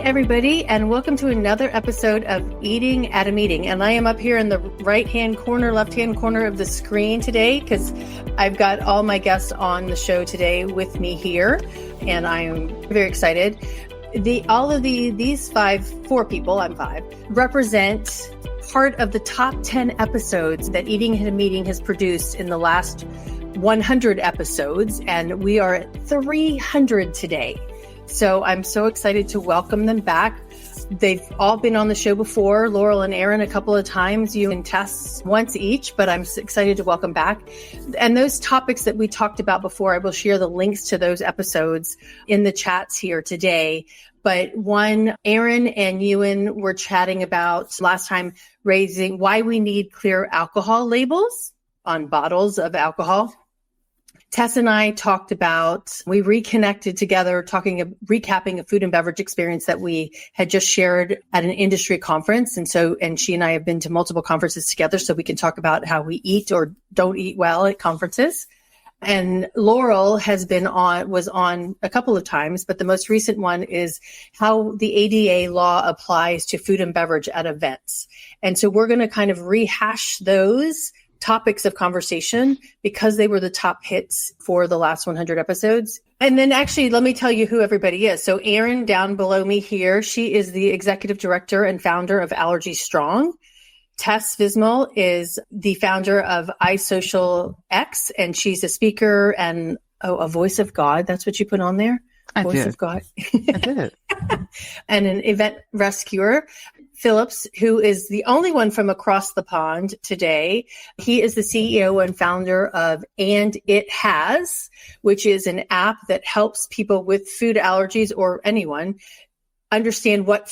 everybody, and welcome to another episode of Eating at a Meeting. And I am up here in the right-hand corner, left-hand corner of the screen today because I've got all my guests on the show today with me here, and I am very excited. These four people, I'm five, represent part of the top 10 episodes that Eating at a Meeting has produced in the last 100 episodes, and we are at 300 today. So I'm so excited to welcome them back. They've all been on the show before, Laurel and Erin a couple of times, you and Tess once each, but I'm excited to welcome back. And those topics that we talked about before, I will share the links to those episodes in the chats here today. But one, Erin and Ewan were chatting about last time, raising why we need clear alcohol labels on bottles of alcohol. Tess and I talked about, we reconnected together, recapping a food and beverage experience that we had just shared at an industry conference. And she and I have been to multiple conferences together, so we can talk about how we eat or don't eat well at conferences. And Laurel was on a couple of times, but the most recent one is how the ADA law applies to food and beverage at events. And so we're going to kind of rehash those topics of conversation because they were the top hits for the last 100 episodes. And then actually, let me tell you who everybody is. So Erin down below me here, she is the executive director and founder of Allergies Strong. Tess Vismale is the founder of iSocial X, and she's a speaker and a voice of God. That's what you put on there? Voice of God. I did. And an event rescuer. Phillips, who is the only one from across the pond today. He is the CEO and founder of And It Has, which is an app that helps people with food allergies or anyone understand what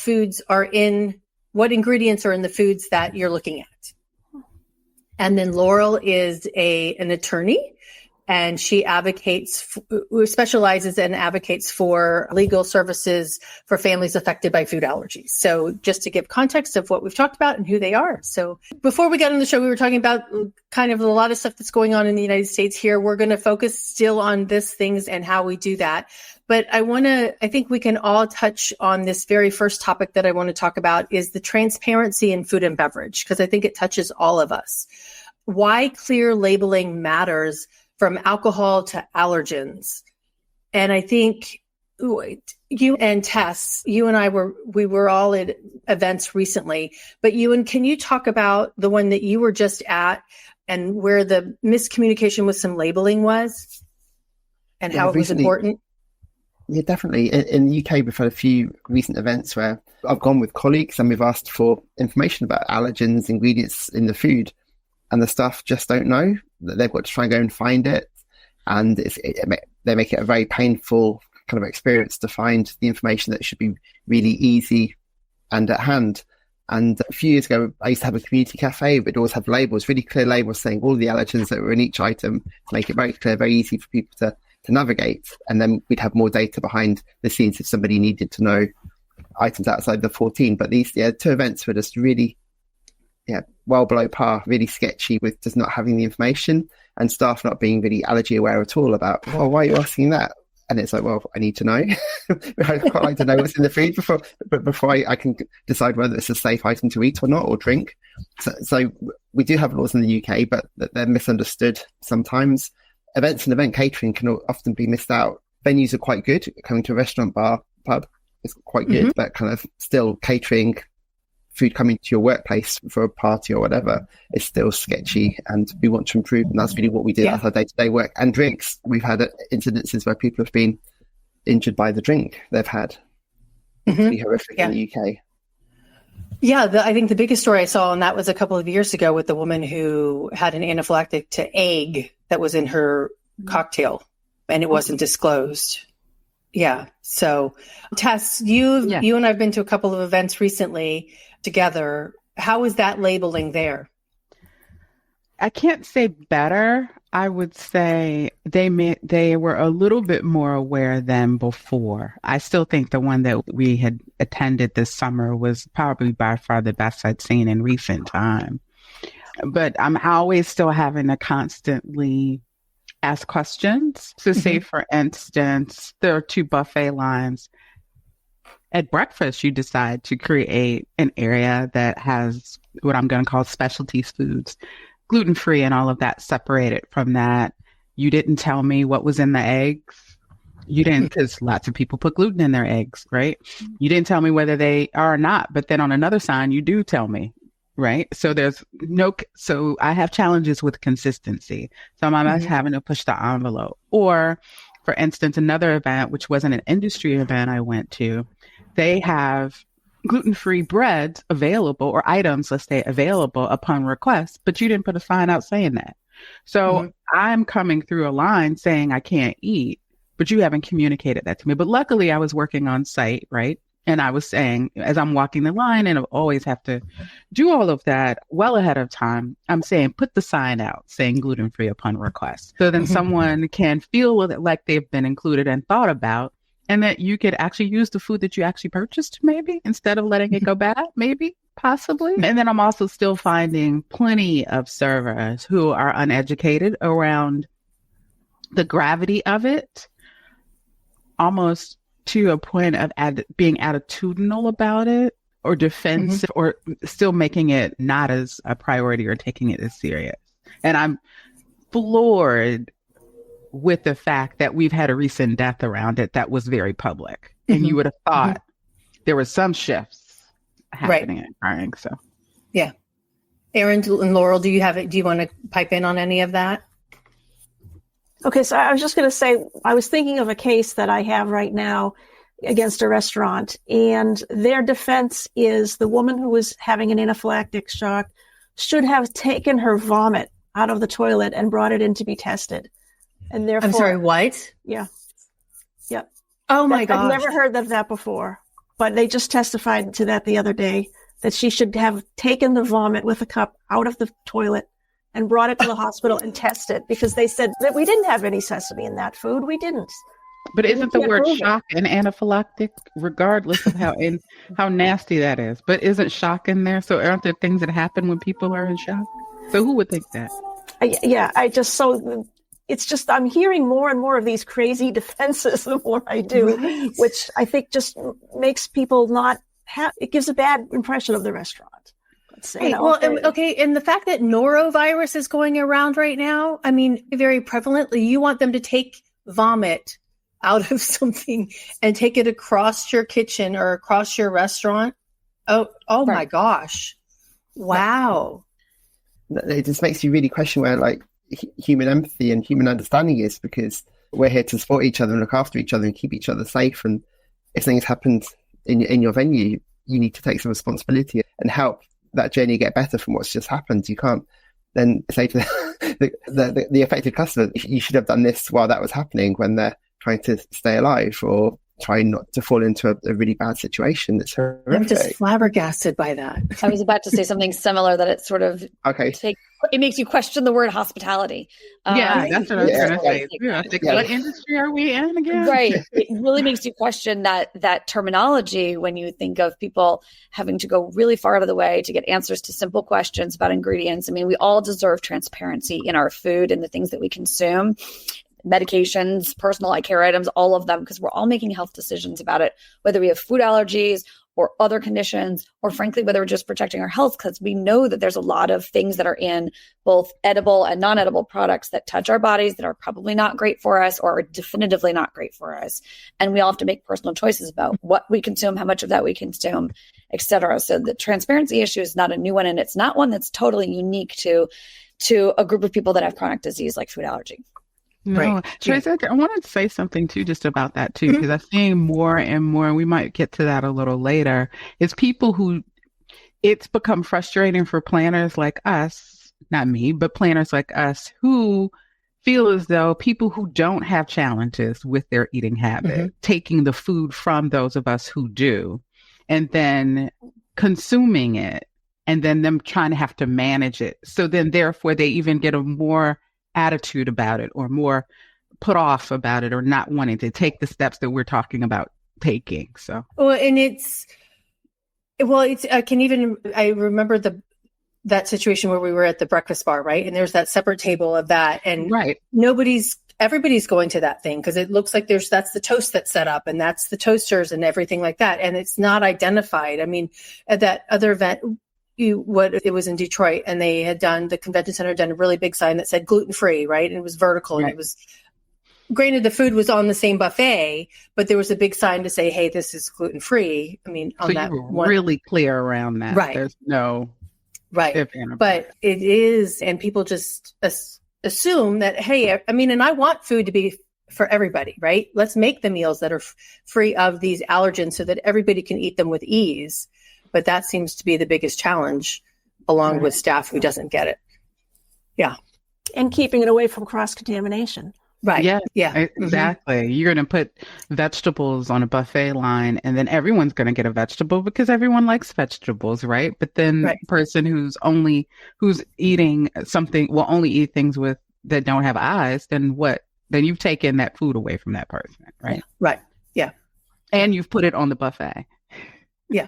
ingredients are in the foods that you're looking at. And then Laurel is an attorney, and she specializes and advocates for legal services for families affected by food allergies. So just to give context of what we've talked about and who they are. So before we got on the show, we were talking about kind of a lot of stuff that's going on in the United States here. We're going to focus still on these things and how we do that. But I think we can all touch on this very first topic that I want to talk about is the transparency in food and beverage, because I think it touches all of us. Why clear labeling matters from alcohol to allergens. And I think you and Tess, you and I were all at events recently, but Ewan, can you talk about the one that you were just at and where the miscommunication with some labeling was and how it was important? Yeah, definitely. In the UK, we've had a few recent events where I've gone with colleagues and we've asked for information about allergens, ingredients in the food, and the staff just don't know. They've got to try and go and find it. And they make it a very painful kind of experience to find the information that should be really easy and at hand. And a few years ago, I used to have a community cafe, but it always have labels, really clear labels saying all the allergens that were in each item to make it very clear, very easy for people to navigate. And then we'd have more data behind the scenes if somebody needed to know items outside the 14. But these two events were just really well below par, really sketchy with just not having the information and staff not being really allergy aware at all about, well, why are you asking that? And it's like, well, I need to know. I'd quite like to know what's in the food before I can decide whether it's a safe item to eat or not, or drink. So we do have laws in the UK, but they're misunderstood sometimes. Events and event catering can often be missed out. Venues are quite good. Coming to a restaurant, bar, pub is quite good, but kind of still catering, food coming to your workplace for a party or whatever is still sketchy, and we want to improve. And that's really what we do. That's our day-to-day work. And drinks, we've had incidences where people have been injured by the drink they've had. It's really horrific in the UK. Yeah, I think the biggest story I saw on that was a couple of years ago with the woman who had an anaphylactic to egg that was in her cocktail, and it wasn't disclosed. Yeah. So Tess, you and I've been to a couple of events recently together. How is that labeling there? I can't say better. I would say they were a little bit more aware than before. I still think the one that we had attended this summer was probably by far the best I'd seen in recent time. But I'm always still having to constantly ask questions. So say, for instance, there are two buffet lines. at breakfast, you decide to create an area that has what I'm going to call specialty foods, gluten-free and all of that separated from that. You didn't tell me what was in the eggs. You didn't, because lots of people put gluten in their eggs, right? You didn't tell me whether they are or not, but then on another sign, you do tell me, right? So so I have challenges with consistency. So I'm always having to push the envelope. Or, for instance, another event, which wasn't an industry event I went to, they have gluten-free breads available, or items, let's say, available upon request, but you didn't put a sign out saying that. So I'm coming through a line saying I can't eat, but you haven't communicated that to me. But luckily I was working on site, right? And I was saying, as I'm walking the line, and I always have to do all of that well ahead of time, I'm saying, put the sign out saying gluten-free upon request. So then someone can feel like they've been included and thought about, and that you could actually use the food that you actually purchased, maybe, instead of letting it go bad, maybe, possibly. And then I'm also still finding plenty of servers who are uneducated around the gravity of it, almost to a point of being attitudinal about it, or defensive, or still making it not as a priority or taking it as serious. And I'm floored with the fact that we've had a recent death around it that was very public. And you would have thought there were some shifts happening and occurring. So, yeah. Erin and Laurel, do you want to pipe in on any of that? Okay, so I was just going to say, I was thinking of a case that I have right now against a restaurant, and their defense is the woman who was having an anaphylactic shock should have taken her vomit out of the toilet and brought it in to be tested. And therefore, I'm sorry, what? Yeah. Yeah. Oh my gosh. I've never heard of that before, but they just testified to that the other day, that she should have taken the vomit with a cup out of the toilet and brought it to the hospital and tested, because they said that we didn't have any sesame in that food. We didn't. But isn't the word shock and anaphylactic, regardless of how nasty that is? But isn't shock in there? So aren't there things that happen when people are in shock? So who would think that? It's just, I'm hearing more and more of these crazy defenses the more I do, which I think just makes people it gives a bad impression of the restaurant. And the fact that norovirus is going around right now, I mean, very prevalently, you want them to take vomit out of something and take it across your kitchen or across your restaurant. Oh my gosh. Wow. It just makes you really question where like human empathy and human understanding is, because we're here to support each other and look after each other and keep each other safe. And if things happen in your venue, you need to take some responsibility and help that journey get better from what's just happened. You can't then say to the affected customer, you should have done this while that was happening, when they're trying to stay alive or trying not to fall into a really bad situation. It's horrific. I'm just flabbergasted by that. I was about to say something similar, that it's sort of it makes you question the word hospitality. That's what I was going to say. What industry are we in again? Right. It really makes you question that terminology when you think of people having to go really far out of the way to get answers to simple questions about ingredients. I mean, we all deserve transparency in our food and the things that we consume. Medications, personal eye care items, all of them, because we're all making health decisions about it, whether we have food allergies or other conditions, or frankly, whether we're just protecting our health, because we know that there's a lot of things that are in both edible and non-edible products that touch our bodies that are probably not great for us or are definitively not great for us. And we all have to make personal choices about what we consume, how much of that we consume, et cetera. So the transparency issue is not a new one, and it's not one that's totally unique to a group of people that have chronic disease like food allergy. No, right. Tracy, I wanted to say something too, just about that too, because I'm seeing more and more, and we might get to that a little later, is people who, it's become frustrating for planners like us, not me, but planners like us who feel as though people who don't have challenges with their eating habit, taking the food from those of us who do, and then consuming it, and then them trying to have to manage it. So then therefore they even get a more attitude about it, or more put off about it, or not wanting to take the steps that we're talking about taking. So, I remember that situation where we were at the breakfast bar, right? And there's that separate table of that, and nobody's everybody's going to that thing because it looks like that's the toast that's set up and that's the toasters and everything like that. And it's not identified. I mean, at that other event, it was in Detroit, and they had the convention center had done a really big sign that said gluten-free, right? And it was vertical, right. And it was, granted, the food was on the same buffet, but there was a big sign to say, hey, this is gluten-free. I mean, on so that you were one. Really clear around that. Right. There's no. Right. But it is, and people just assume that, hey, I mean, and I want food to be for everybody, right? Let's make the meals that are free of these allergens so that everybody can eat them with ease. But that seems to be the biggest challenge, along with staff who doesn't get it. Yeah. And keeping it away from cross-contamination. Right. Yeah. Exactly. Mm-hmm. You're going to put vegetables on a buffet line, and then everyone's going to get a vegetable because everyone likes vegetables, right? But then the person who's eating something will only eat things that don't have eyes. Then what? Then you've taken that food away from that person, right? Yeah. Right. Yeah. And you've put it on the buffet. Yeah.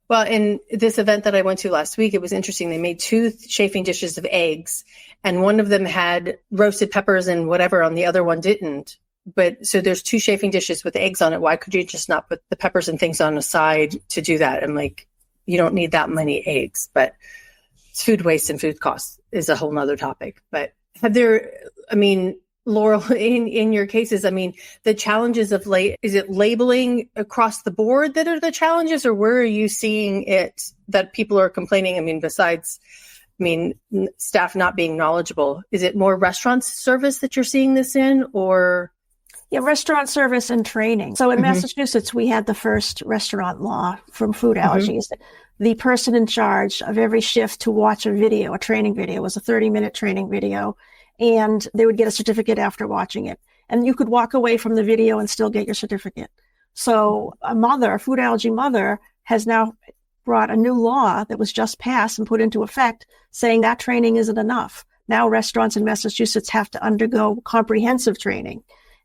Well, in this event that I went to last week, it was interesting. They made 2 chafing dishes of eggs, and one of them had roasted peppers and whatever on the other one didn't. But so there's 2 chafing dishes with eggs on it. Why could you just not put the peppers and things on the side to do that? And like, you don't need that many eggs, but it's food waste and food costs is a whole nother topic. But Laurel, in your cases, I mean, the challenges of is it labeling across the board that are the challenges, or where are you seeing it that people are complaining? I mean, besides, staff not being knowledgeable, is it more restaurant service that you're seeing this in, or? Yeah, restaurant service and training. So in Massachusetts, we had the first restaurant law from food allergies. The person in charge of every shift to watch a training video, was a 30-minute training video. And they would get a certificate after watching it. And you could walk away from the video and still get your certificate. So a food allergy mother, has now brought a new law that was just passed and put into effect saying that training isn't enough. Now restaurants in Massachusetts have to undergo comprehensive training.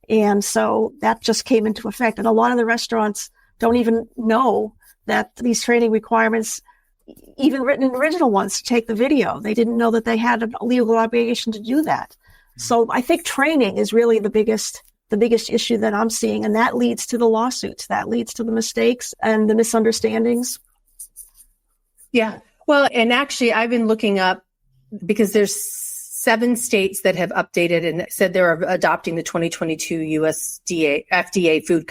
And so that just came into effect. And a lot of the restaurants don't even know that these training requirements, even written in original ones, to take the video. They didn't know that they had a legal obligation to do that. So I think training is really the biggest issue that I'm seeing. And that leads to the lawsuits. That leads to the mistakes and the misunderstandings. Yeah. Well, and actually I've been looking up, because there's 7 states that have updated and said they're adopting the 2022 US FDA food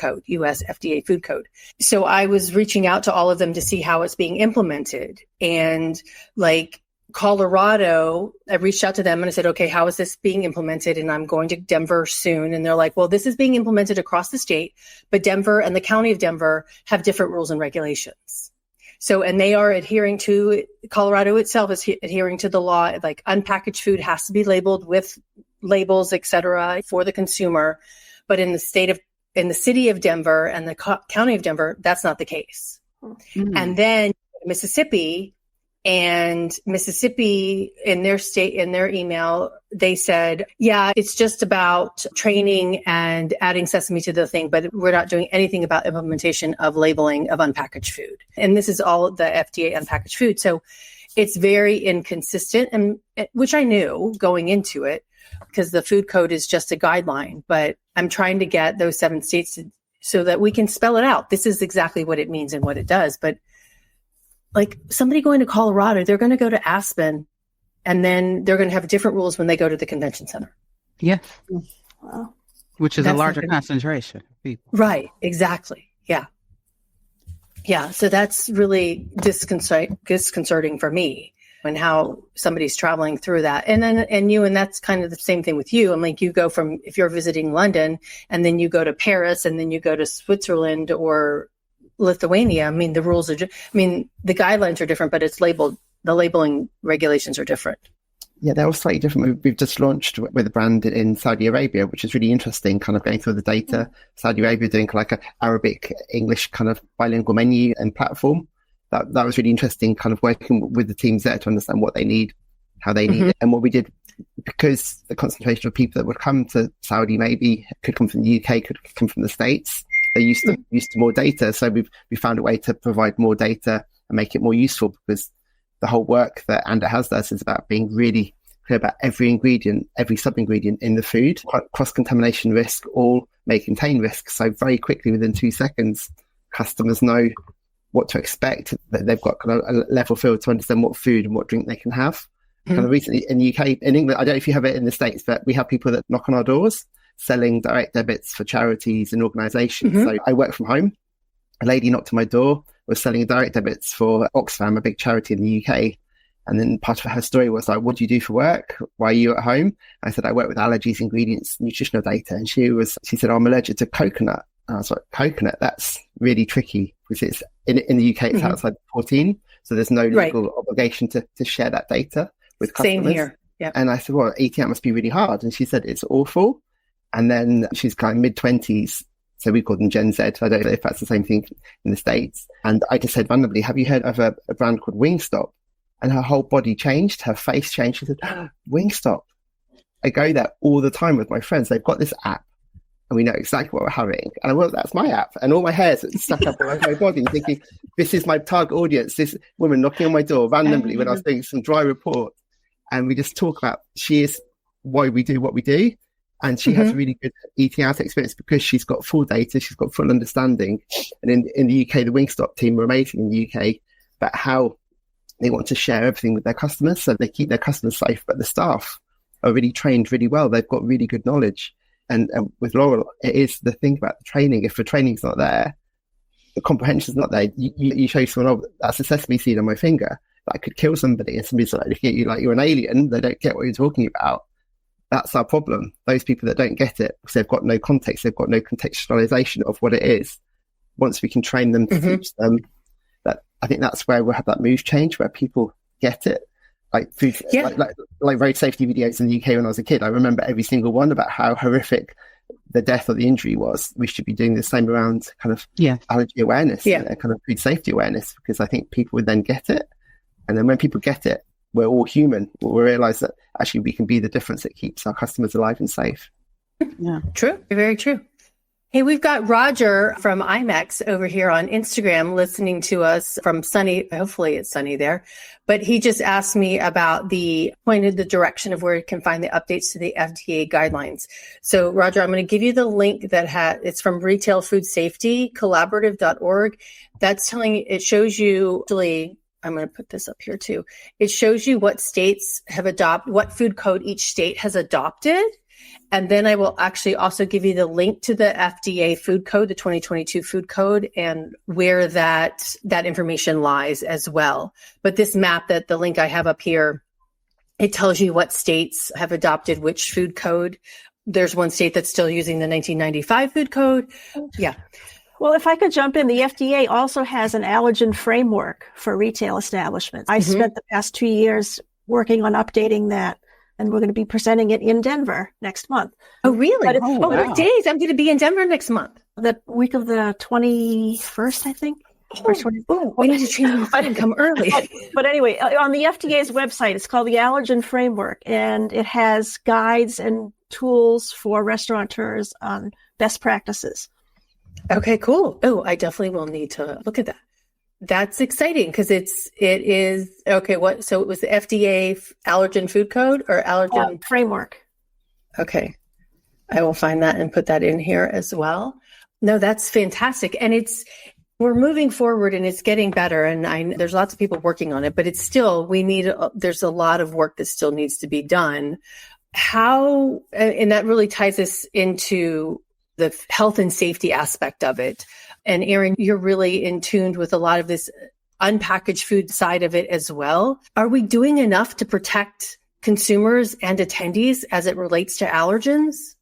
code. So I was reaching out to all of them to see how it's being implemented. And like Colorado, I reached out to them and I said, okay, how is this being implemented? And I'm going to Denver soon. And they're like, well, this is being implemented across the state, but Denver and the county of Denver have different rules and regulations. So, and they are adhering to, Colorado itself is adhering to the law, like unpackaged food has to be labeled with labels, et cetera, for the consumer. But in the city of Denver and the county of Denver, that's not the case. Mm-hmm. And then Mississippi in their state, in their email, they said, yeah, it's just about training and adding sesame to the thing, but we're not doing anything about implementation of labeling of unpackaged food. And this is all the FDA unpackaged food. So it's very inconsistent, and which I knew going into it, because the food code is just a guideline, but I'm trying to get those 7 states so that we can spell it out. This is exactly what it means and what it does. But like somebody going to Colorado, they're going to go to Aspen, and then they're going to have different rules when they go to the convention center. Yes. Wow. Which is a larger concentration of people. Right. Exactly. Yeah. Yeah. So that's really disconcerting for me, and how somebody's traveling through that. And that's kind of the same thing with you. I'm like, you go from, if you're visiting London and then you go to Paris and then you go to Switzerland or Lithuania, I mean, the rules are, the guidelines are different, but it's labeled, the labeling regulations are different. Yeah, they're all slightly different. We've just launched with a brand in Saudi Arabia, which is really interesting, kind of going through the data. Saudi Arabia doing like a Arabic, English kind of bilingual menu and platform. That was really interesting, kind of working with the teams there to understand what they need, how they need it. And what we did, because the concentration of people that would come to Saudi maybe could come from the UK, could come from the States. They're used to more data. So we found a way to provide more data and make it more useful, because the whole work that Anda has does is about being really clear about every ingredient, every sub-ingredient in the food. Cross-contamination risk all may contain risk. So very quickly, within 2 seconds, customers know what to expect, that they've got kind of a level field to understand what food and what drink they can have. Kind of recently in the UK, in England, I don't know if you have it in the States, but we have people that knock on our doors selling direct debits for charities and organisations. So I work from home. A lady knocked on my door, was selling direct debits for Oxfam, a big charity in the UK. And then part of her story was like, what do you do for work? Why are you at home? I said, I work with allergies, ingredients, nutritional data. And she said, I'm allergic to coconut. And I was like, coconut? That's really tricky because it's in the UK, it's outside 14. So there's no legal obligation to share that data with customers. Same here. Yeah. And I said, well, eating out must be really hard. And she said, it's awful. And then she's kind of mid-20s. So we call them Gen Z. I don't know if that's the same thing in the States. And I just said randomly, have you heard of a brand called Wingstop? And her whole body changed. Her face changed. She said, Wingstop. I go there all the time with my friends. They've got this app and we know exactly what we're having. And I went, that's my app. And all my hair's stuck up all over my body, thinking, this is my target audience. This woman knocking on my door randomly when I was doing some dry report. And we just talk about, she is why we do what we do. And she has a really good eating out experience because she's got full data, she's got full understanding. And in the UK, the Wingstop team are amazing in the UK about how they want to share everything with their customers. So they keep their customers safe, but the staff are really trained really well. They've got really good knowledge. And with Laurel, it is the thing about the training. If the training's not there, the comprehension's not there. You show someone, oh, that's a sesame seed on my finger, that could kill somebody. And somebody's like looking at you like you're an alien. They don't get what you're talking about. That's our problem. Those people that don't get it because they've got no context, they've got no contextualization of what it is. Once we can train them to teach them, that I think that's where we'll have that move change, where people get it. Like food, like road safety videos in the UK when I was a kid. I remember every single one about how horrific the death or the injury was. We should be doing the same around kind of allergy awareness, and kind of food safety awareness, because I think people would then get it. And then when people get it, we're all human. We'll realize that actually we can be the difference that keeps our customers alive and safe. Yeah, true. Very true. Hey, we've got Roger from IMEX over here on Instagram listening to us from sunny, hopefully it's sunny there, but he just asked me about pointed the direction of where you can find the updates to the FDA guidelines. So Roger, I'm going to give you the link it's from Retail Food Safety Collaborative.org. It shows you, actually, I'm going to put this up here too. It shows you what states have what food code each state has adopted. And then I will actually also give you the link to the FDA food code, the 2022 food code, and where that information lies as well. But this map, the link I have up here, it tells you what states have adopted which food code. There's one state that's still using the 1995 food code. Yeah. Well, if I could jump in, the FDA also has an allergen framework for retail establishments. I spent the past 2 years working on updating that, and we're going to be presenting it in Denver next month. Oh, really? Wow. Days. I'm going to be in Denver next month. The week of the 21st, I think. We need to change and come early. But anyway, on the FDA's website, it's called the Allergen Framework, and it has guides and tools for restaurateurs on best practices. Okay, cool. Oh, I definitely will need to look at that. That's exciting because it is okay. So it was the FDA allergen food code or allergen framework. Okay. I will find that and put that in here as well. No, that's fantastic. And we're moving forward and it's getting better. And there's lots of people working on it, but it's still, there's a lot of work that still needs to be done. And that really ties us into the health and safety aspect of it. And Erin, you're really in tune with a lot of this unpackaged food side of it as well. Are we doing enough to protect consumers and attendees as it relates to allergens?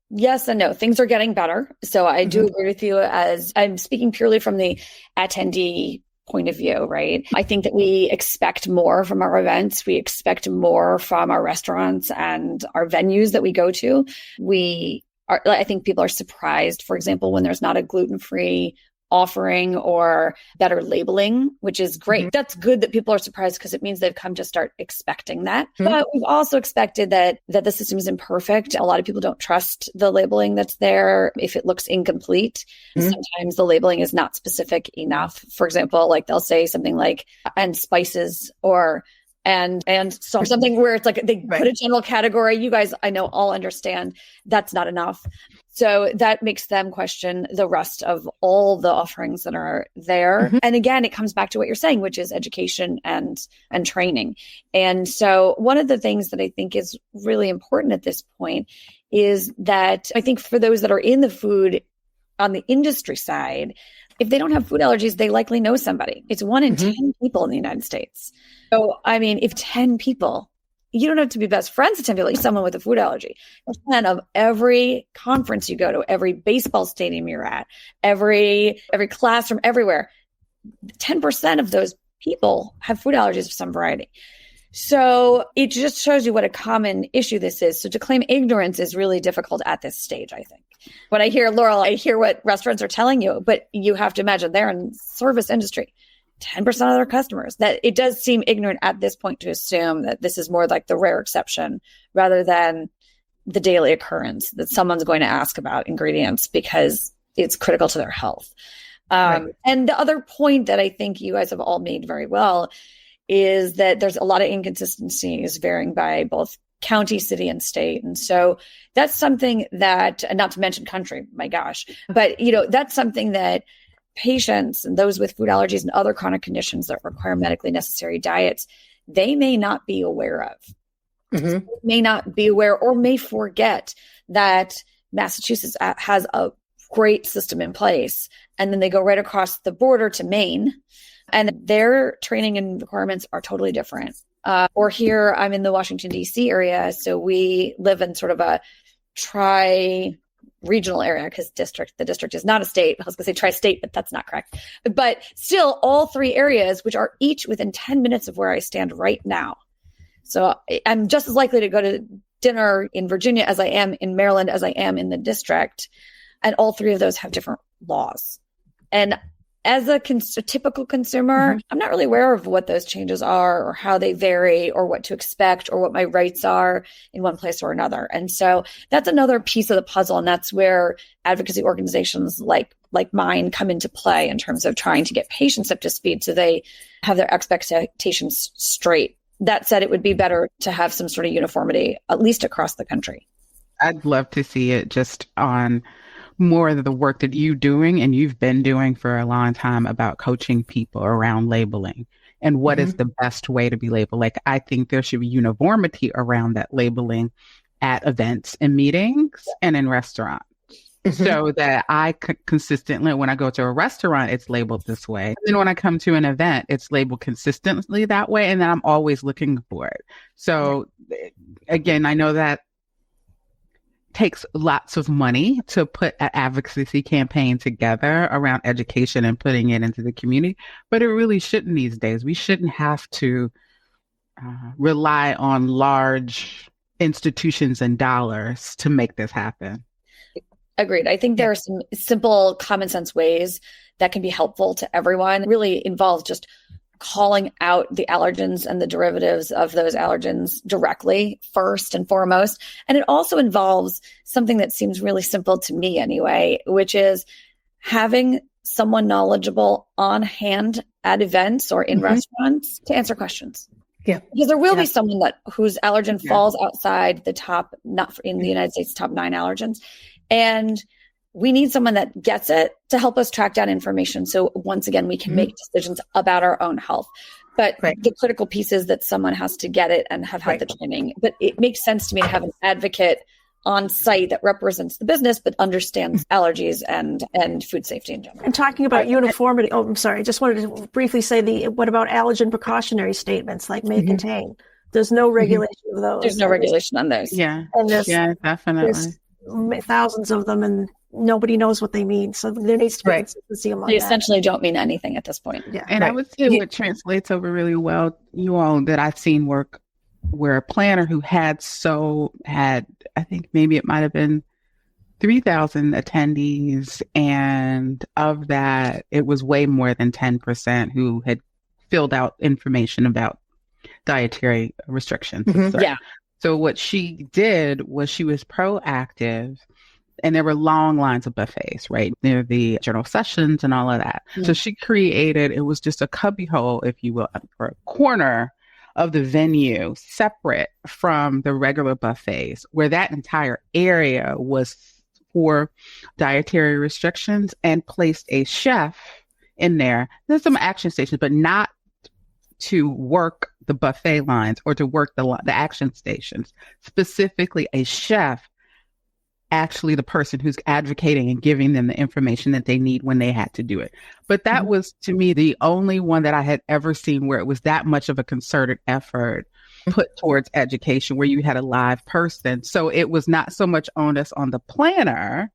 Yes and no. Things are getting better. So I do agree with you, as I'm speaking purely from the attendee point of view, right? I think that we expect more from our events. We expect more from our restaurants and our venues that we go to. I think people are surprised, for example, when there's not a gluten-free offering or better labeling, which is great. That's good that people are surprised because it means they've come to start expecting that. But we've also expected that the system is imperfect. A lot of people don't trust the labeling that's there if it looks incomplete. Sometimes the labeling is not specific enough. For example, like they'll say something like, and spices or And so something where it's like they put a general category. You guys, I know, all understand that's not enough. So that makes them question the rest of all the offerings that are there. And again, it comes back to what you're saying, which is education and training. And so one of the things that I think is really important at this point is that I think for those that are in the food on the industry side, if they don't have food allergies, they likely know somebody. It's 1 in 10 people in the United States. So, I mean, if 10 people, you don't have to be best friends with 10 people, you're someone with a food allergy. 10 of every conference you go to, every baseball stadium you're at, every classroom, everywhere, 10% of those people have food allergies of some variety. So it just shows you what a common issue this is. So to claim ignorance is really difficult at this stage, I think. When I hear Laurel, I hear what restaurants are telling you, but you have to imagine they're in service industry. 10% of their customers, that it does seem ignorant at this point to assume that this is more like the rare exception rather than the daily occurrence that someone's going to ask about ingredients because it's critical to their health. And the other point that I think you guys have all made very well is that there's a lot of inconsistencies varying by both county, city, and state. And so that's something that, and not to mention country, my gosh, but that's something that patients and those with food allergies and other chronic conditions that require medically necessary diets, they may not be aware of. They may not be aware or may forget that Massachusetts has a great system in place. And then they go right across the border to Maine, and their training and requirements are totally different. Or here, I'm in the Washington, D.C. area. So we live in sort of a tri-regional area because the district is not a state. I was going to say tri-state, but that's not correct. But still, all 3 areas, which are each within 10 minutes of where I stand right now. So I'm just as likely to go to dinner in Virginia as I am in Maryland, as I am in the district. And all 3 of those have different laws. And as a typical consumer, I'm not really aware of what those changes are or how they vary or what to expect or what my rights are in one place or another. And so that's another piece of the puzzle. And that's where advocacy organizations like mine come into play in terms of trying to get patients up to speed so they have their expectations straight. That said, it would be better to have some sort of uniformity, at least across the country. I'd love to see it just on more of the work that you've been doing for a long time about coaching people around labeling and what is the best way to be labeled. Like, I think there should be uniformity around that labeling at events and meetings and in restaurants. So that I consistently, when I go to a restaurant, it's labeled this way. And then when I come to an event, it's labeled consistently that way. And then I'm always looking for it. So again, I know that takes lots of money to put an advocacy campaign together around education and putting it into the community, but it really shouldn't these days. We shouldn't have to rely on large institutions and dollars to make this happen. Agreed. I think there are some simple common sense ways that can be helpful to everyone. It really involves just calling out the allergens and the derivatives of those allergens directly first and foremost. And it also involves something that seems really simple to me anyway, which is having someone knowledgeable on hand at events or in restaurants to answer questions. Yeah. Because there will be someone whose allergen falls outside the top, not in the United States, top 9 allergens. And we need someone that gets it to help us track down information. So once again, we can make decisions about our own health. But the critical piece is that someone has to get it and have had the training. But it makes sense to me to have an advocate on site that represents the business, but understands allergies and food safety in general. And talking about uniformity, I'm sorry, I just wanted to briefly say what about allergen precautionary statements like may contain? There's no regulation of those. There's no regulation on those. Yeah. And Definitely. There's thousands of them and nobody knows what they mean. So there needs to be consistency among They that. essentially don't mean anything at this point. Yeah. And I would say what translates over really well, you all, that I've seen work where a planner who had, I think maybe it might have been 3,000 attendees. And of that, it was way more than 10% who had filled out information about dietary restrictions. So what she did was she was proactive, and there were long lines of buffets, right, near the general sessions and all of that. So she created, it was just a cubbyhole, if you will, or a corner of the venue separate from the regular buffets, where that entire area was for dietary restrictions, and placed a chef in there. There's some action stations, but not to work the buffet lines or to work the action stations. Specifically, a chef, actually the person who's advocating and giving them the information that they need when they had to do it. But that was, to me, the only one that I had ever seen where it was that much of a concerted effort put towards education, where you had a live person. So it was not so much onus on the planner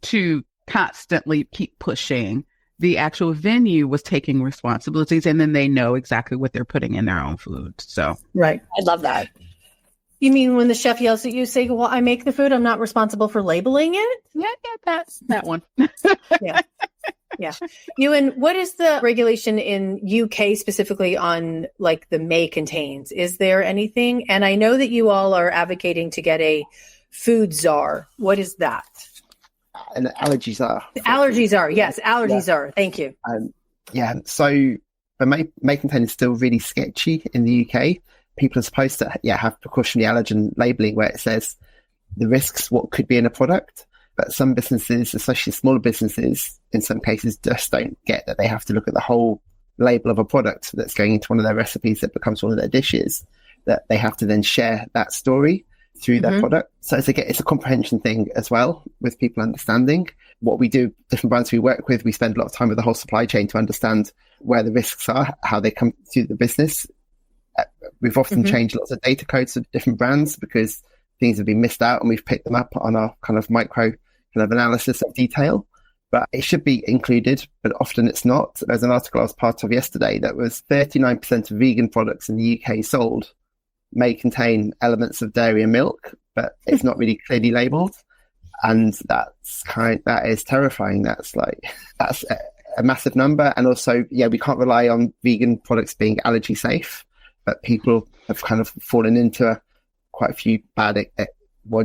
to constantly keep pushing. The actual venue was taking responsibilities, and then they know exactly what they're putting in their own food. So, right. I love that. You mean when the chef yells at you, say, well, I make the food, I'm not responsible for labeling it? Yeah, that's that one. Yeah. Ewan, what is the regulation in UK specifically on like the may contains? Is there anything? And I know that you all are advocating to get a food czar. What is that? And allergies are. Allergies are. Yes, allergies are. Thank you. So the may contain is still really sketchy in the UK. People are supposed to have precautionary allergen labeling where it says the risks, what could be in a product. But some businesses, especially smaller businesses, in some cases just don't get that they have to look at the whole label of a product that's going into one of their recipes that becomes one of their dishes, that they have to then share that story through their product. So it's a comprehension thing as well, with people understanding what we do. Different brands we work with, we spend a lot of time with the whole supply chain to understand where the risks are, how they come through the business. We've often changed lots of data codes of different brands because things have been missed out, and we've picked them up on our kind of micro kind of analysis of detail. But it should be included, but often it's not. There's an article I was part of yesterday that was 39% of vegan products in the UK sold may contain elements of dairy and milk, but it's not really clearly labelled. And that is terrifying. That's a massive number. And also, we can't rely on vegan products being allergy safe, but people have kind of fallen into quite a few bad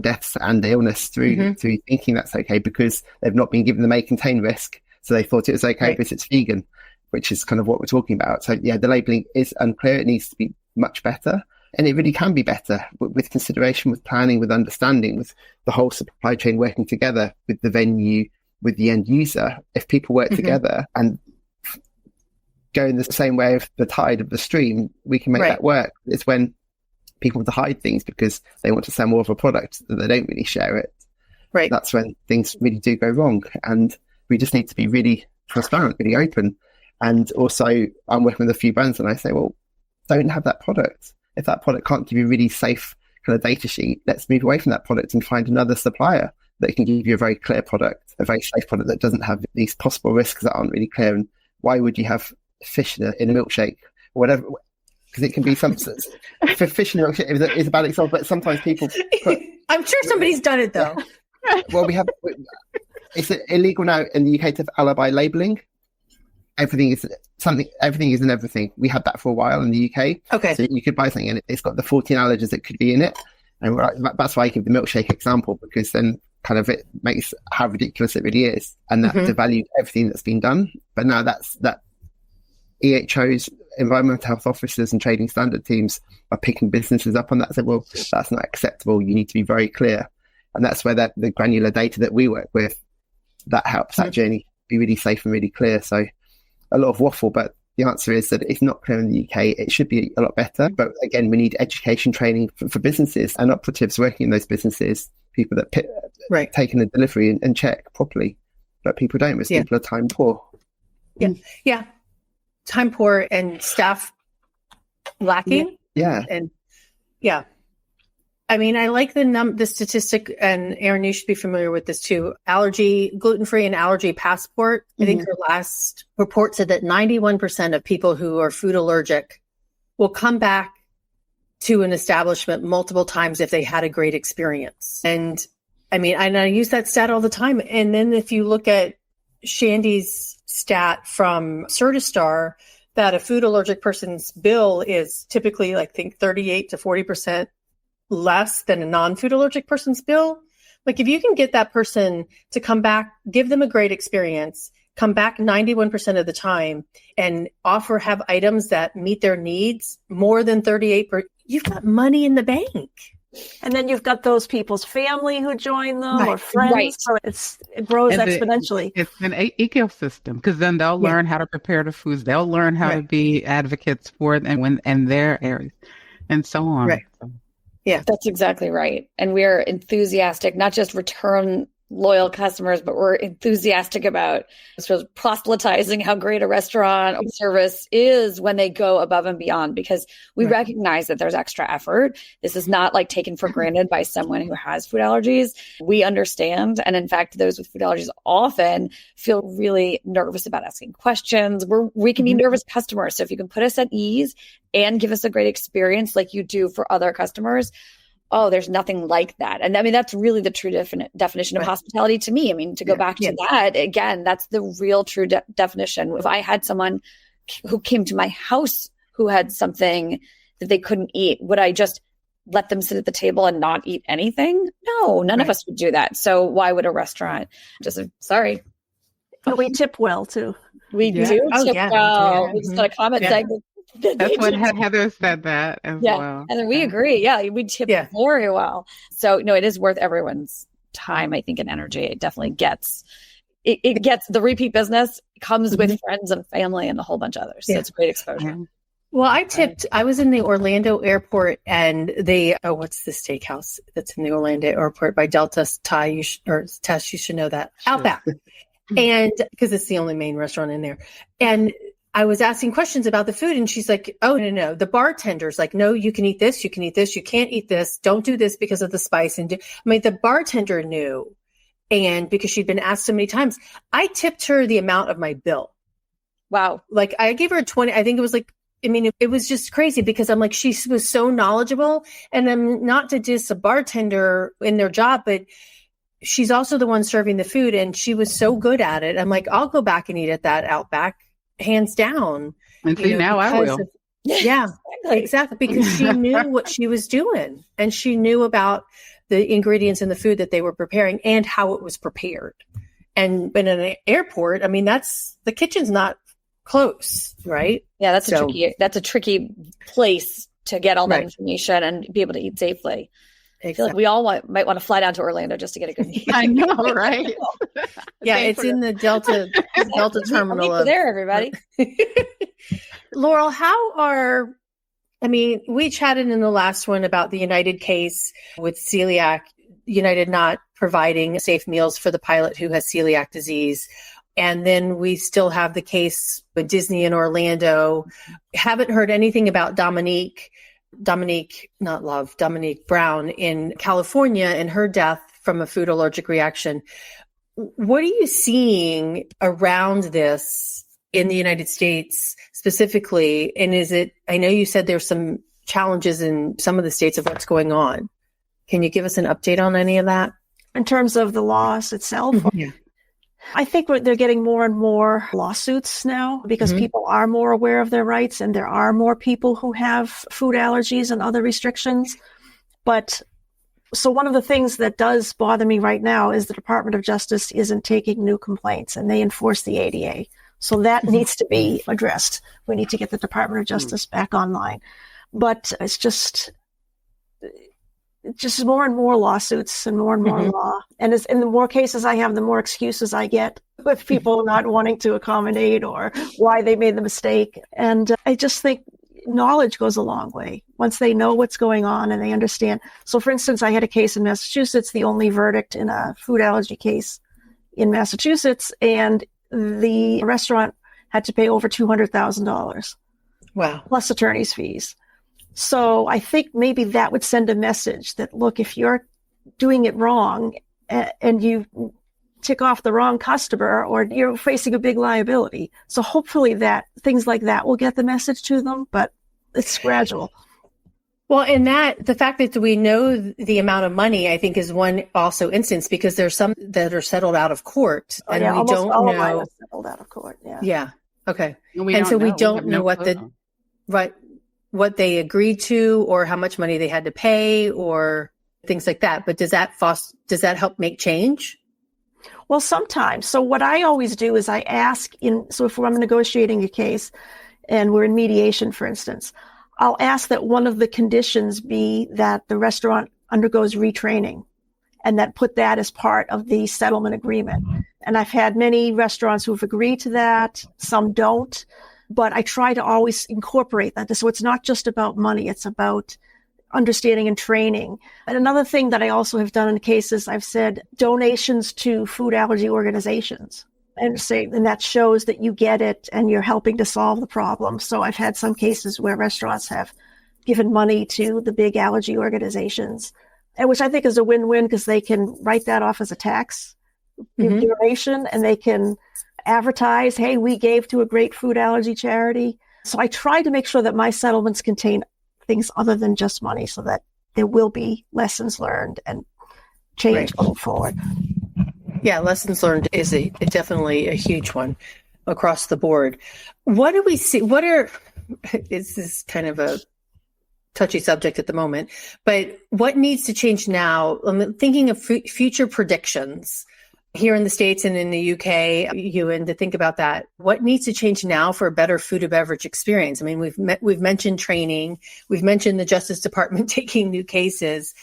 deaths and illness through thinking that's okay because they've not been given the may contain risk. So they thought it was okay because it's vegan, which is kind of what we're talking about. So the labelling is unclear. It needs to be much better. And it really can be better with consideration, with planning, with understanding, with the whole supply chain working together with the venue, with the end user. If people work together and go in the same way of the tide of the stream, we can make that work. It's when people want to hide things because they want to sell more of a product that they don't really share it. Right. That's when things really do go wrong. And we just need to be really transparent, really open. And also, I'm working with a few brands and I say, well, don't have that product. If that product can't give you a really safe kind of data sheet, let's move away from that product and find another supplier that can give you a very clear product, a very safe product that doesn't have these possible risks that aren't really clear. And why would you have fish in a milkshake or whatever? Because it can be some for fish in a milkshake is a bad example, but sometimes people I'm sure somebody's done it though. Well, it's illegal now in the UK to have alibi labeling. Everything is in everything. We had that for a while in the UK. Okay. So you could buy something and it's got the 14 allergens that could be in it. And that's why I give the milkshake example, because then kind of it makes how ridiculous it really is. And that devalued everything that's been done. But now that EHOs, environmental health officers and trading standard teams are picking businesses up on that and say, well, that's not acceptable. You need to be very clear. And that's where the granular data that we work with, that helps that journey be really safe and really clear. So a lot of waffle, but the answer is that it's not clear in the UK. It should be a lot better. But again, we need education training for businesses and operatives working in those businesses, people that take in the delivery and check properly. But people don't, because people are time poor. Yeah. Time poor and staff lacking. Yeah. And I mean, I like the statistic, and Erin, you should be familiar with this too. Gluten-free and allergy passport. I think her last report said that 91% of people who are food allergic will come back to an establishment multiple times if they had a great experience. And I mean, I use that stat all the time. And then if you look at Shandy's stat from Certistar, that a food allergic person's bill is typically, I think, 38 to 40% less than a non-food allergic person's bill. Like if you can get that person to come back, give them a great experience, come back 91% of the time and have items that meet their needs more than 38%. You've got money in the bank. And then you've got those people's family who join them Right. or friends. Right. So it grows exponentially. It's an ecosystem, because then they'll learn how to prepare the foods. They'll learn how to be advocates for them and their areas, and so on. Right. Yeah, that's exactly right. And we're enthusiastic, not just return loyal customers, but we're enthusiastic about sort of proselytizing how great a restaurant service is when they go above and beyond, because we recognize that there's extra effort. This is not like taken for granted by someone who has food allergies. We understand. And in fact, those with food allergies often feel really nervous about asking questions. We can be nervous customers. So if you can put us at ease and give us a great experience like you do for other customers, oh, there's nothing like that. And I mean, that's really the true definition of hospitality to me. I mean, to go back to that, again, that's the real true definition. If I had someone who came to my house who had something that they couldn't eat, would I just let them sit at the table and not eat anything? No, none of us would do that. So why would a restaurant just, sorry. But we tip well too. We do tip well. We just got a comment saying that's what Heather said that as well. And we agree. Yeah, we tip very well. So no, it is worth everyone's time, I think, and energy. It definitely gets the repeat business comes with friends and family and a whole bunch of others. So it's great exposure. Well, I was in the Orlando airport, and what's the steakhouse that's in the Orlando airport by Delta Thai, Tess, you should know that. Outback. And because it's the only main restaurant in there. And I was asking questions about the food, and she's like, oh, no. The bartender's like, no, you can eat this. You can eat this. You can't eat this. Don't do this because of the spice. And the bartender knew. And because she'd been asked so many times, I tipped her the amount of my bill. Wow. Like I gave her 20. I think it was like, I mean, it was just crazy because I'm like, she was so knowledgeable, and I'm not to diss a bartender in their job, but she's also the one serving the food, and she was so good at it. I'm like, I'll go back and eat at that Outback. Hands down. And see, now I will. Exactly. Because she knew what she was doing, and she knew about the ingredients in the food that they were preparing and how it was prepared. And in an airport, I mean, the kitchen's not close, right? Yeah, that's a tricky place to get all that information and be able to eat safely. Exactly. I feel like we all might want to fly down to Orlando just to get a good meal. I know, right? It's in the Delta terminal. I'll meet you there, everybody. Laurel, we chatted in the last one about the United case with celiac, United not providing safe meals for the pilot who has celiac disease. And then we still have the case with Disney in Orlando. Haven't heard anything about Dominique Brown in California and her death from a food allergic reaction. What are you seeing around this in the United States specifically? And I know you said there's some challenges in some of the states of what's going on. Can you give us an update on any of that? In terms of the loss itself? Yeah. I think they're getting more and more lawsuits now because people are more aware of their rights, and there are more people who have food allergies and other restrictions. But so one of the things that does bother me right now is the Department of Justice isn't taking new complaints, and they enforce the ADA. So that needs to be addressed. We need to get the Department of Justice back online. But it's just more and more lawsuits and more law. And the more cases I have, the more excuses I get with people not wanting to accommodate or why they made the mistake. And I just think knowledge goes a long way once they know what's going on and they understand. So for instance, I had a case in Massachusetts, the only verdict in a food allergy case in Massachusetts, and the restaurant had to pay over $200,000. Wow. Plus attorney's fees. So I think maybe that would send a message that, look, if you're doing it wrong and you tick off the wrong customer, or you're facing a big liability. So hopefully that things like that will get the message to them, but it's gradual. Well, and the fact that we know the amount of money, I think, is one also instance, because there's some that are settled out of court, and we don't know. All of settled out of court. Yeah. Yeah. Okay. And so we don't know what they agreed to, or how much money they had to pay, or things like that. But does that help make change? Well, sometimes. So what I always do is I ask so if I'm negotiating a case and we're in mediation, for instance, I'll ask that one of the conditions be that the restaurant undergoes retraining and that put that as part of the settlement agreement. And I've had many restaurants who've agreed to that. Some don't, but I try to always incorporate that. So it's not just about money. It's about understanding and training. And another thing that I also have done in cases, I've said donations to food allergy organizations and that shows that you get it and you're helping to solve the problem. So I've had some cases where restaurants have given money to the big allergy organizations, and which I think is a win-win because they can write that off as a tax donation and they can advertise, hey, we gave to a great food allergy charity. So I try to make sure that my settlements contain things other than just money so that there will be lessons learned and change going forward. Yeah, lessons learned is definitely a huge one across the board. What do we see? This is kind of a touchy subject at the moment, but what needs to change now? I'm thinking of future predictions here in the States and in the UK, Ewan, to think about that. What needs to change now for a better food and beverage experience? I mean, we've mentioned training. We've mentioned the Justice Department taking new cases.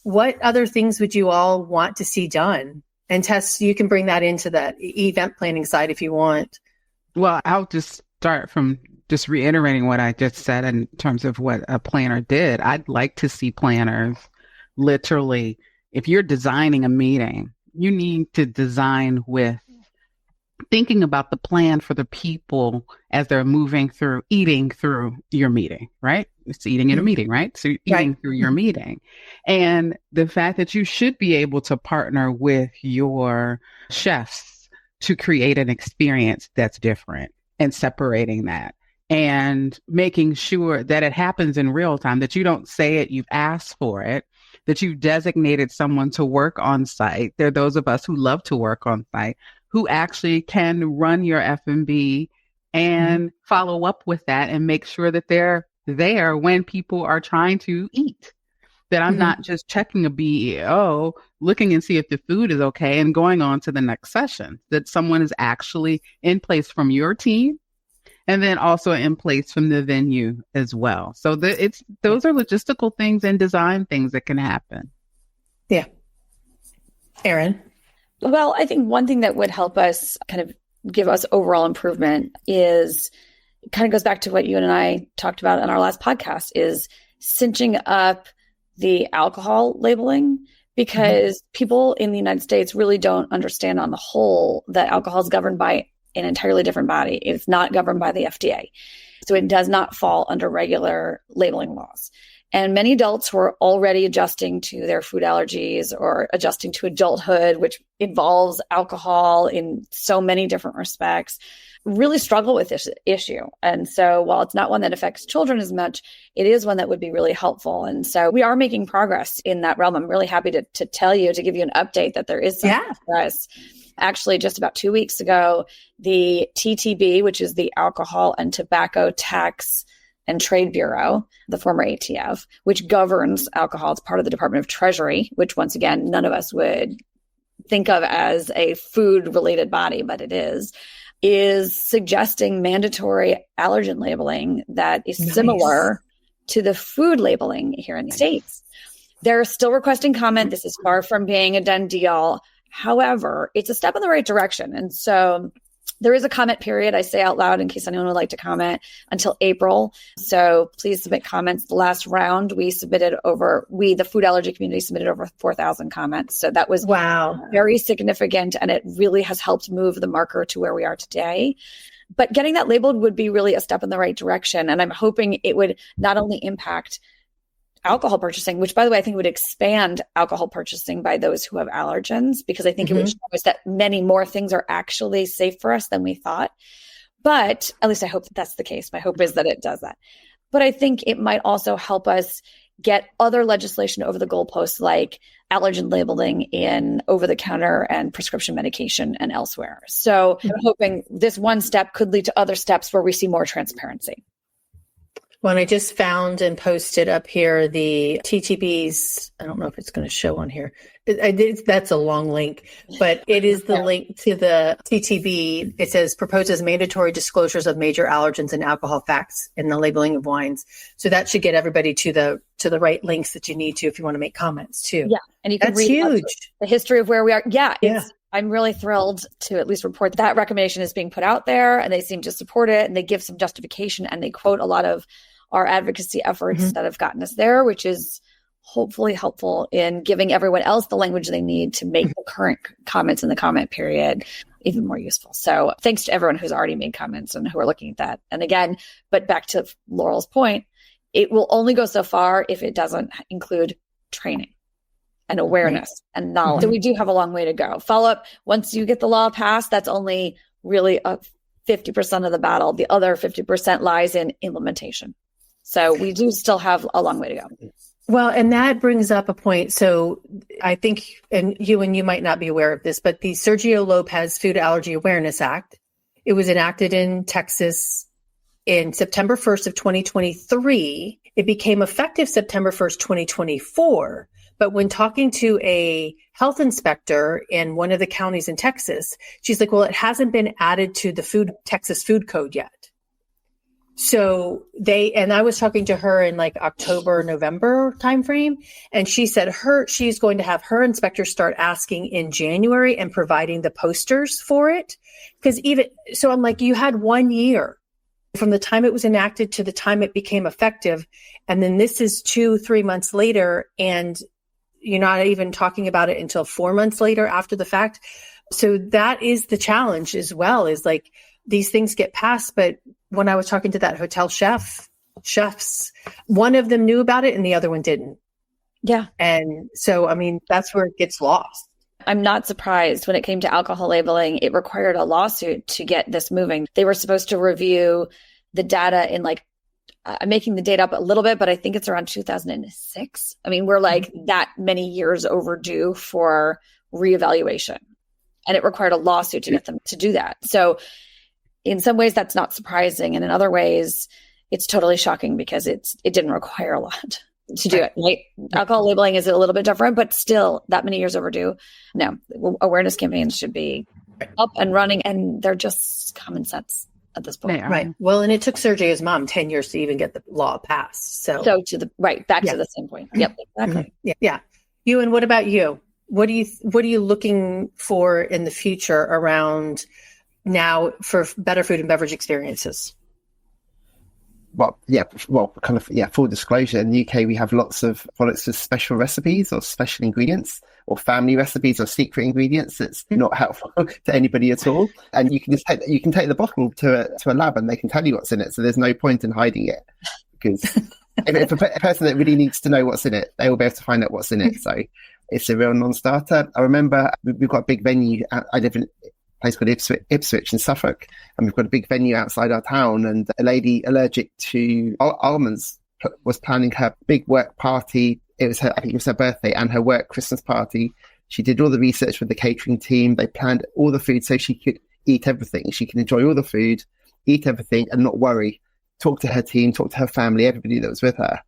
What other things would you all want to see done? And Tess, you can bring that into that event planning side if you want. Well, I'll just start from just reiterating what I just said in terms of what a planner did. I'd like to see planners literally, if you're designing a meeting, you need to design with thinking about the plan for the people as they're eating through your meeting, right? It's eating in a meeting, right? So you're eating through your meeting. And the fact that you should be able to partner with your chefs to create an experience that's different and separating that and making sure that it happens in real time, that you don't say it, you've asked for it, that you've designated someone to work on site. There are those of us who love to work on site who actually can run your F&B and follow up with that and make sure that they're there when people are trying to eat. That I'm not just checking a BEO, looking and see if the food is okay and going on to the next session. That someone is actually in place from your team and then also in place from the venue as well. So those are logistical things and design things that can happen. Yeah. Erin? Well, I think one thing that would help us kind of give us overall improvement is kind of goes back to what you and I talked about in our last podcast is cinching up the alcohol labeling, because people in the United States really don't understand on the whole that alcohol is governed by an entirely different body. It's not governed by the FDA. So it does not fall under regular labeling laws. And many adults who are already adjusting to their food allergies or adjusting to adulthood, which involves alcohol in so many different respects, really struggle with this issue. And so while it's not one that affects children as much, it is one that would be really helpful. And so we are making progress in that realm. I'm really happy to give you an update that there is some progress. Actually, just about 2 weeks ago, the TTB, which is the Alcohol and Tobacco Tax and Trade Bureau, the former ATF, which governs alcohol, it's part of the Department of Treasury, which once again, none of us would think of as a food-related body, but it is suggesting mandatory allergen labeling that is similar to the food labeling here in the States. They're still requesting comment. This is far from being a done deal. However, it's a step in the right direction. And so there is a comment period, I say out loud in case anyone would like to comment, until April. So please submit comments. The last round the food allergy community submitted over 4,000 comments. So that was very significant. And it really has helped move the marker to where we are today. But getting that labeled would be really a step in the right direction. And I'm hoping it would not only impact alcohol purchasing, which, by the way, I think would expand alcohol purchasing by those who have allergens, because I think it would show us that many more things are actually safe for us than we thought. But at least I hope that that's the case. My hope is that it does that. But I think it might also help us get other legislation over the goalposts, like allergen labeling in over-the-counter and prescription medication and elsewhere. So I'm hoping this one step could lead to other steps where we see more transparency. When I just found and posted up here the TTBs, I don't know if it's going to show on here. That's a long link, but it is the link to the TTB. It says proposes mandatory disclosures of major allergens and alcohol facts in the labeling of wines. So that should get everybody to the right links that you need to if you want to make comments too. Yeah, and you can That's read huge. The history of where we are. Yeah, I'm really thrilled to at least report that recommendation is being put out there, and they seem to support it, and they give some justification, and they quote a lot of our advocacy efforts that have gotten us there, which is hopefully helpful in giving everyone else the language they need to make the current comments in the comment period even more useful. So thanks to everyone who's already made comments and who are looking at that. And again, but back to Laurel's point, it will only go so far if it doesn't include training and awareness and knowledge. So we do have a long way to go. Follow up, once you get the law passed, that's only really 50% of the battle. The other 50% lies in implementation. So we do still have a long way to go. Well, and that brings up a point. So I think, and you might not be aware of this, but the Sergio Lopez Food Allergy Awareness Act, it was enacted in Texas in September 1st of 2023. It became effective September 1st, 2024. But when talking to a health inspector in one of the counties in Texas, she's like, well, it hasn't been added to the Texas food code yet. So I was talking to her in like October, November timeframe, and she said she's going to have her inspectors start asking in January and providing the posters for it. So I'm like, you had 1 year from the time it was enacted to the time it became effective. And then this is 2-3 months later, and you're not even talking about it until 4 months later after the fact. So that is the challenge as well, is like these things get passed, but when I was talking to that hotel chefs, one of them knew about it and the other one didn't. Yeah. And so, I mean, that's where it gets lost. I'm not surprised when it came to alcohol labeling, it required a lawsuit to get this moving. They were supposed to review the data in I'm making the date up a little bit, but I think it's around 2006. I mean, we're like that many years overdue for reevaluation, and it required a lawsuit to get them to do that. So in some ways that's not surprising. And in other ways it's totally shocking because it didn't require a lot to do it. Right? Alcohol labeling is a little bit different, but still that many years overdue. No, awareness campaigns should be up and running, and they're just common sense at this point. Right. Well, and it took Sergio's mom 10 years to even get the law passed. So back to the same point. Yep, exactly. Yeah. Ewan, what about you? What are you looking for in the future around now for better food and beverage experiences? Full disclosure, in the UK we have lots of products with special recipes or special ingredients or family recipes or secret ingredients that's not helpful to anybody at all, and you can take the bottle to a lab and they can tell you what's in it, so there's no point in hiding it, because if a person that really needs to know what's in it, they will be able to find out what's in it. So it's a real non-starter. I remember we've got a big venue. I live in a place called Ipswich in Suffolk, and we've got a big venue outside our town, and a lady allergic to almonds was planning her big work party. I think it was her birthday and her work Christmas party. She did all the research with the catering team. They planned all the food so she could eat everything. She can enjoy all the food, eat everything, and not worry. Talk to her team, talk to her family, everybody that was with her.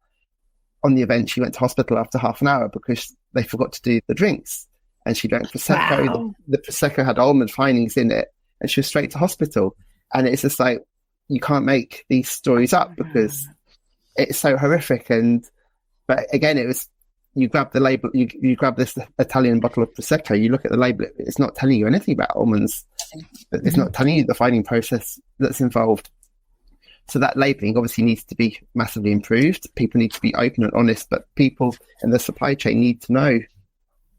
On the event, she went to hospital after half an hour because they forgot to do the drinks. And she drank Prosecco. Wow. The Prosecco had almond findings in it, and she was straight to hospital. And it's just like, you can't make these stories up because it's so horrific. But again, it was, you grab the label, you grab this Italian bottle of Prosecco, you look at the label, it's not telling you anything about almonds. It's not telling you the finding process that's involved. So that labeling obviously needs to be massively improved. People need to be open and honest, but people in the supply chain need to know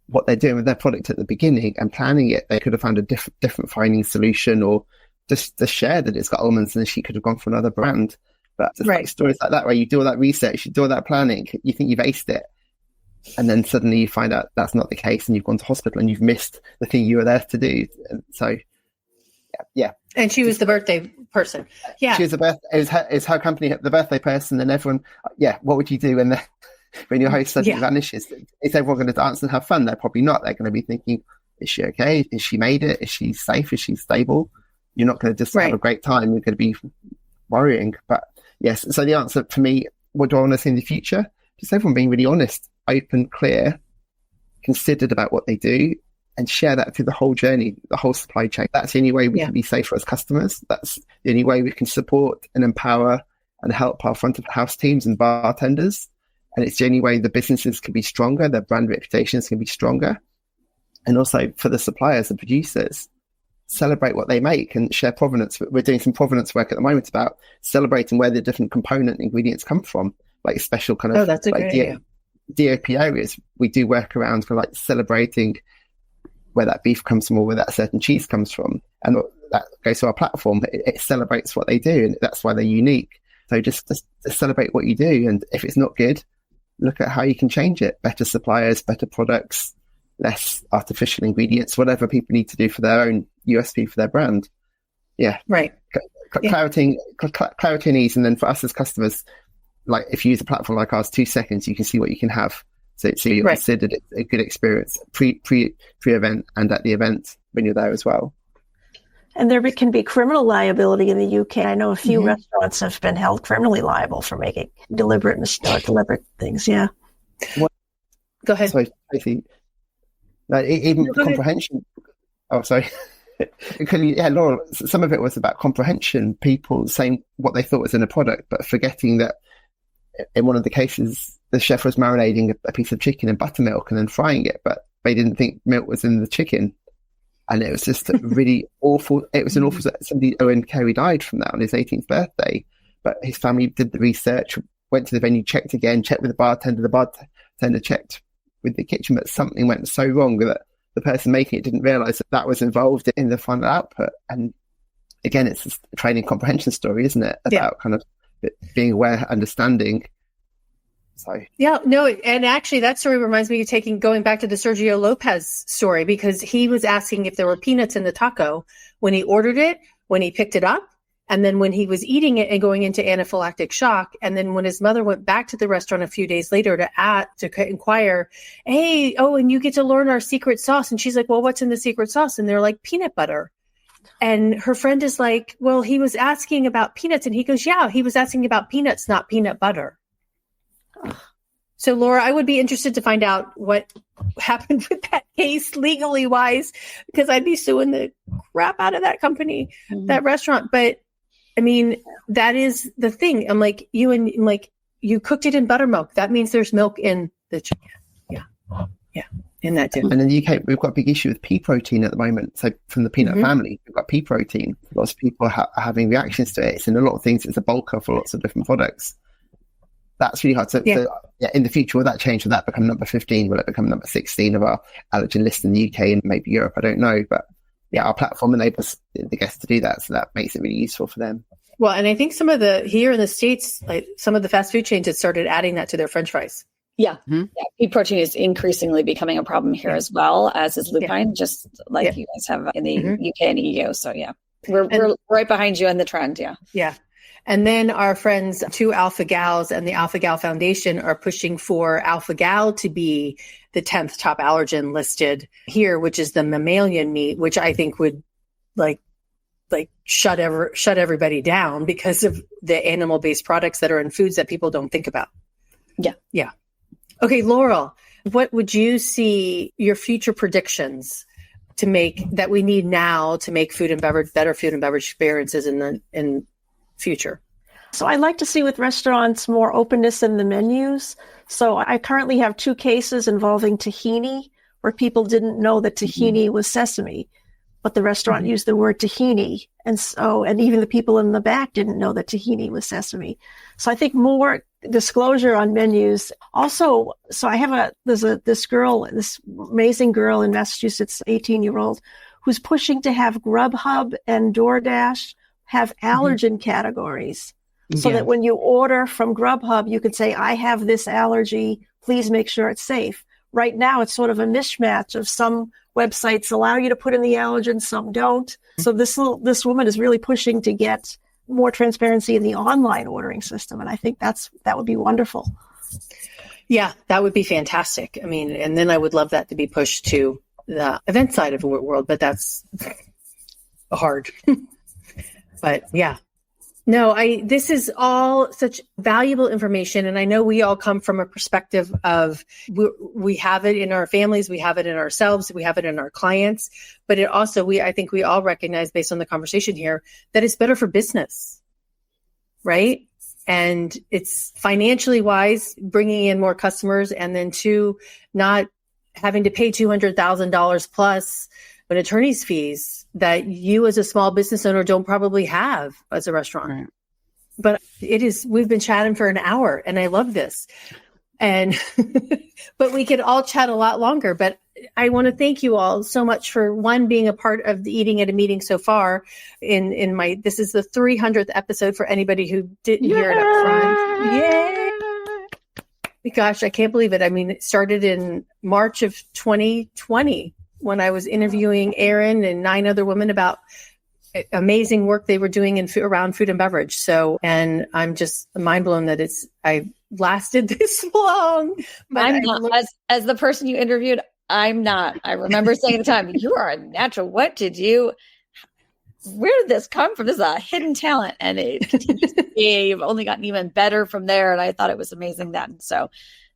what they're doing with their product at the beginning and planning it. They could have found a different finding solution, or just share that it's got almonds, and she could have gone for another brand. But like stories like that, where you do all that research, you do all that planning, you think you've aced it, and then suddenly you find out that's not the case, and you've gone to hospital and you've missed the thing you were there to do. And so, yeah. And she was the birthday person. Yeah, she was it's her company, the birthday person, and everyone. Yeah, what would you do when your host suddenly vanishes? Is everyone going to dance and have fun? They're probably not. They're going to be thinking, is she okay? Is she made it? Is she safe? Is she stable? You're not going to just have a great time. You're going to be worrying. But Yes. So the answer for me, what do I want to see in the future? Just everyone being really honest, open, clear, considered about what they do, and share that through the whole journey, the whole supply chain. That's the only way we can be safer as customers. That's the only way we can support and empower and help our front of house teams and bartenders. And it's the only way the businesses can be stronger, their brand reputations can be stronger. And also for the suppliers and producers, celebrate what they make and share provenance. We're doing some provenance work at the moment about celebrating where the different component ingredients come from, like special kind of that's a like great idea. DOP areas. We do work around for like celebrating where that beef comes from or where that certain cheese comes from. And that goes to our platform. It celebrates what they do, and that's why they're unique. So just celebrate what you do. And if it's not good, look at how you can change it. Better suppliers, better products, less artificial ingredients, whatever people need to do for their own USP for their brand. Yeah. Right. Clarity and ease. And then for us as customers, like if you use a platform like ours, 2 seconds, you can see what you can have. So you're considered a good experience pre-event and at the event when you're there as well. And there can be criminal liability in the UK. I know a few restaurants have been held criminally liable for making deliberate things. Yeah. Go ahead. Sorry, Tracy. Even comprehension. Oh, sorry. Laurel, some of it was about comprehension, people saying what they thought was in a product, but forgetting that in one of the cases, the chef was marinating a piece of chicken in buttermilk and then frying it, but they didn't think milk was in the chicken. And it was just a really awful, somebody, Owen Carey, died from that on his 18th birthday, but his family did the research, went to the venue, checked again, checked with the bartender checked with the kitchen, but something went so wrong that the person making it didn't realize that was involved in the final output. And again, it's a training comprehension story, isn't it? About kind of being aware, understanding. So and actually that story reminds me of going back to the Sergio Lopez story, because he was asking if there were peanuts in the taco when he ordered it, when he picked it up, and then when he was eating it and going into anaphylactic shock. And then when his mother went back to the restaurant a few days later to inquire, and you get to learn our secret sauce. And she's like, well, what's in the secret sauce? And they're like, peanut butter. And her friend is like, well, he was asking about peanuts. And he goes, yeah, he was asking about peanuts, not peanut butter. So, Laura, I would be interested to find out what happened with that case legally wise, because I'd be suing the crap out of that company, that restaurant. But I mean, that is the thing. I'm like, Ewan, you cooked it in buttermilk. That means there's milk in the chicken. Yeah. In that too. And in the UK, we've got a big issue with pea protein at the moment. So from the peanut family, we've got pea protein. Lots of people are having reactions to it. It's in a lot of things. It's a bulker for lots of different products. That's really hard. So in the future, will that change? Will that become number 15? Will it become number 16 of our allergen list in the UK and maybe Europe? I don't know. But our platform enables the guests to do that. So that makes it really useful for them. Well, and I think some of here in the States, like some of the fast food chains had started adding that to their French fries. Yeah. Pea protein is increasingly becoming a problem here as well, as is lupine, just like you guys have in the UK and EU. So we're right behind you on the trend. Yeah. And then our friends, 2 Alpha Gals and the Alpha Gal Foundation are pushing for Alpha Gal to be the 10th top allergen listed here, which is the mammalian meat, which I think would like shut everybody down because of the animal-based products that are in foods that people don't think about. Yeah. Okay, Laurel, what would you see your future predictions to make that we need now to make better food and beverage experiences in future? So I'd like to see with restaurants more openness in the menus. So I currently have 2 cases involving tahini, where people didn't know that tahini was sesame, but the restaurant used the word tahini. And even the people in the back didn't know that tahini was sesame. So I think more disclosure on menus. Also, so I have this amazing girl in Massachusetts, 18-year-old, who's pushing to have Grubhub and DoorDash have allergen categories, so that when you order from Grubhub, you can say, I have this allergy, please make sure it's safe. Right now, it's sort of a mismatch of some websites allow you to put in the allergen, some don't. So this woman is really pushing to get more transparency in the online ordering system. And I think that would be wonderful. Yeah, that would be fantastic. I mean, and then I would love that to be pushed to the event side of the world, but that's hard. But yeah, No, this is all such valuable information. And I know we all come from a perspective of we have it in our families, we have it in ourselves, we have it in our clients, but it also, I think we all recognize based on the conversation here that it's better for business, right? And it's financially wise, bringing in more customers, and then two, not having to pay $200,000 plus an attorney's fees that you as a small business owner don't probably have as a restaurant. Right. But we've been chatting for an hour and I love this. And, but we could all chat a lot longer, but I want to thank you all so much for being a part of the Eating at a Meeting so far this is the 300th episode for anybody who didn't hear it up front. Yay! Gosh, I can't believe it. I mean, it started in March of 2020 when I was interviewing Erin and 9 other women about amazing work they were doing around food and beverage. So, and I'm just mind blown that I lasted this long. But I'm not, as the person you interviewed, I'm not. I remember saying at the time, you are a natural. Where did this come from? This is a hidden talent. And it continues to be. You've only gotten even better from there. And I thought it was amazing then. So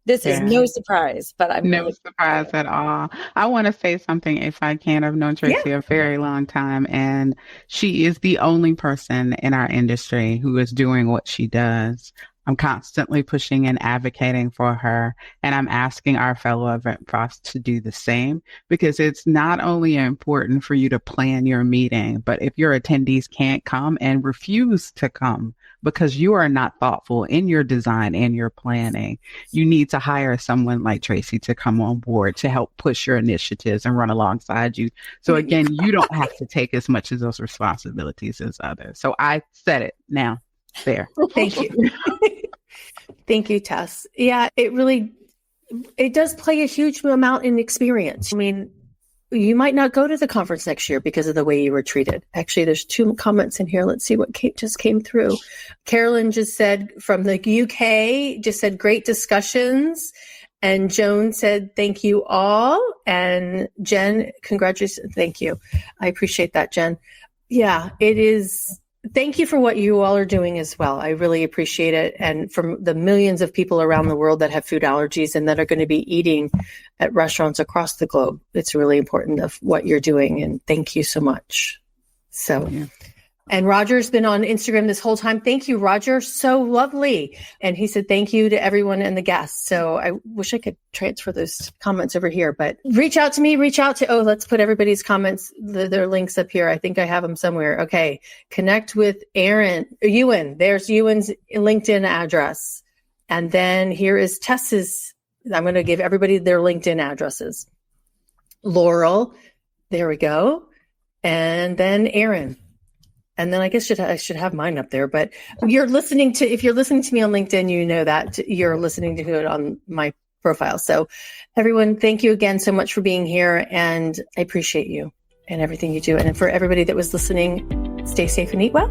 this is no surprise, but I'm no surprise at all. I want to say something if I can. I've known Tracy a very long time, and she is the only person in our industry who is doing what she does. I'm constantly pushing and advocating for her, and I'm asking our fellow event profs to do the same, because it's not only important for you to plan your meeting, but if your attendees can't come and refuse to come because you are not thoughtful in your design and your planning, you need to hire someone like Tracy to come on board to help push your initiatives and run alongside you. So again, you don't have to take as much of those responsibilities as others. So I said it now. There. Thank you. Thank you, Tess. Yeah, it does play a huge amount in experience. I mean, you might not go to the conference next year because of the way you were treated. Actually, there's 2 comments in here. Let's see what just came through. Carolyn just said from the UK, just said great discussions. And Joan said, thank you all. And Jen, congratulations. Thank you. I appreciate that, Jen. Yeah, it is. Thank you for what you all are doing as well. I really appreciate it. And from the millions of people around the world that have food allergies and that are going to be eating at restaurants across the globe, it's really important of what you're doing. And thank you so much. So, and Roger's been on Instagram this whole time. Thank you, Roger. So lovely. And he said, thank you to everyone and the guests. So I wish I could transfer those comments over here, but reach out to me, let's put everybody's comments, their links up here. I think I have them somewhere. Okay. Connect with Ewan. There's Ewan's LinkedIn address. And then here is Tess's. I'm going to give everybody their LinkedIn addresses. Laurel. There we go. And then Erin. And then I guess I should have mine up there, but if you're listening to me on LinkedIn, you know that you're listening to it on my profile. So everyone, thank you again so much for being here. And I appreciate you and everything you do. And for everybody that was listening, stay safe and eat well.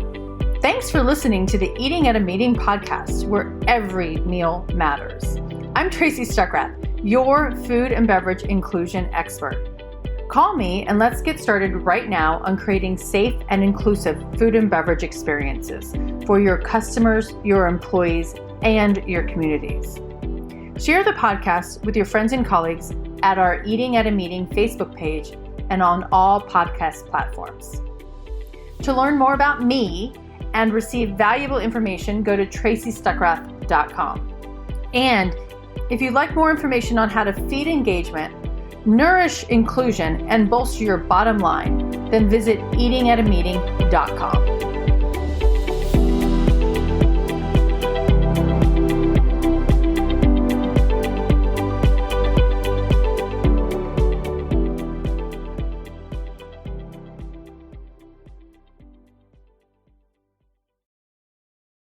Thanks for listening to the Eating at a Meeting podcast, where every meal matters. I'm Tracy Stuckrath, your food and beverage inclusion expert. Call me and let's get started right now on creating safe and inclusive food and beverage experiences for your customers, your employees, and your communities. Share the podcast with your friends and colleagues at our Eating at a Meeting Facebook page and on all podcast platforms. To learn more about me and receive valuable information, go to tracystuckrath.com. And if you'd like more information on how to feed engagement, nourish inclusion, and bolster your bottom line, then visit eatingatameeting.com.